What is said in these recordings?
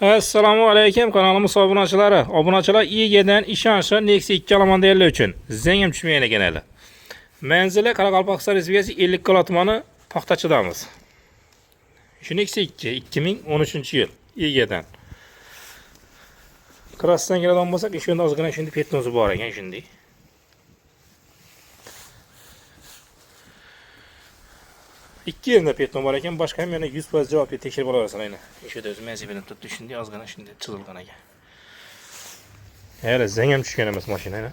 Assalomu alaykum kanalimiz obunachilari. Obunachilar IG'dan ishonchi Nexia 2 olaman deyillar uchun. Zengim tushmagan ekan hali. Manzili Qoraqalpog'iston Respublikasi 50 kilo tumani Paxtachidamiz. Shu Nexia 2 2013-yil IG'dan. Krassdan keladigan bo'lsak, shunda ozgina shunday petnosi bor ekan, shunday. İki yerinde petno var ekan, boshqa ham yana 100% javob tekshirib olaverasizlar ayni. O'sha o'zi mensi bilan turibdi, shunday ozgina shunday chizilgan ekan. Hali zang ham tushgan emas mashinani.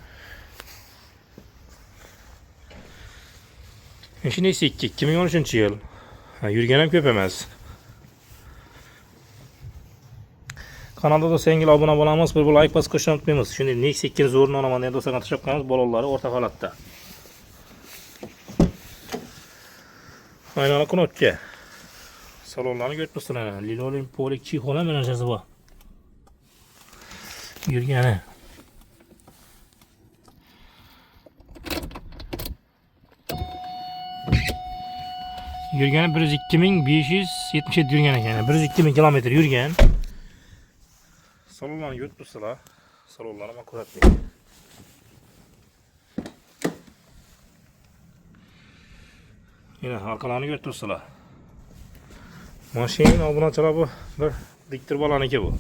Shunday 2013-yil. Yurgan ham ko'p emas. Kanalda da sevgili obuna bo'lamiz, bir like bosib qo'shishni unutmaymiz. Shunday Nexia 2 zo'rini olaman degan do'stlarga tashlab qo'yamiz, bolalari o'rta holatda. Aynalı knopka. Salonlarni görüyorsunuz. Linoleum polik çiğ menajesi var. Yürgeni. Yürgeni 102.577 yürgen ekan. 102.000 kilometre yürgen. Salonlarni görüyorsunuz. Salonlarni ama kuratlı. Yine arkalarını görüyorsunuz. Maşinin obunachilar bu bir diktir balaniki bu.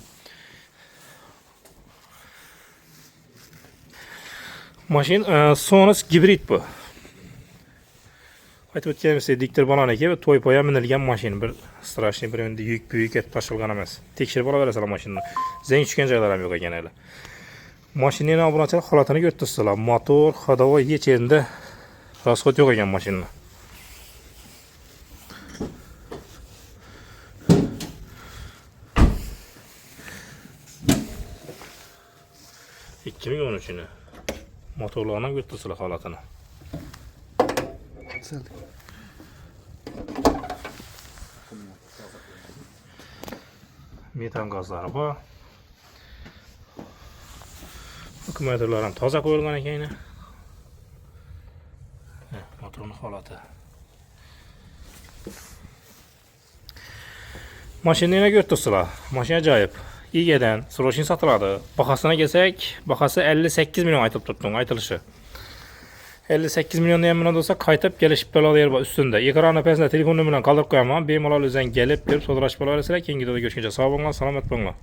Maşin Sonos gibrid bu. Aytib o'tganimizda diktir balaniki va to'y poya minilgan mashin. Bir strashniy bir endi yuk büyük et tashilgan emas. Tekshirib olaverasizlar mashinani. Zang tushgan joylari ham yo'q ekan hali. Mashinning obunachilar holatini ko'rsatsizlar. Motor, ходовой hech yerda rasxod yo'q ekan mashinning. 2013'üne motorlarına götürsüler halatını. Metan gazları var. Akümülatörlerim taze koyulgan ekan yine. Motorun halatı. Maşinni yine götürsüler. Maşin acayip. İG'dan srochniy sotiladi. Bahasına kelsak, bahası 58 milyon aytib turibdim, aytilishi. 58 milyon degan bo'lsa, qaytib kelishib bo'ladi yer bor ustunda. Ekran pastida telefon nomerini qoldirib qo'yaman. Bemalol o'zing kelib, so'rashib olaverasizlar. Keyingi videoda ko'rishguncha sog' bo'linglar, salomat bo'linglar.